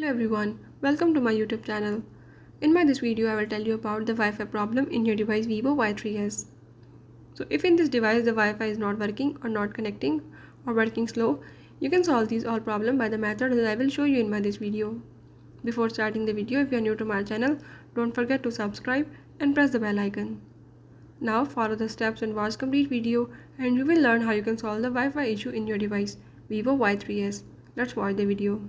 Hello everyone, welcome to my YouTube channel. In this video I will tell you about the Wi-Fi problem in your device Vivo Y3s. So if in this device the Wi-Fi is not working or not connecting or working slow, you can solve these all problems by the method that I will show you in this video. Before starting the video, if you are new to my channel, don't forget to subscribe and press the bell icon. Now follow the steps and watch complete video and you will learn how you can solve the Wi-Fi issue in your device Vivo Y3s. Let's watch the video.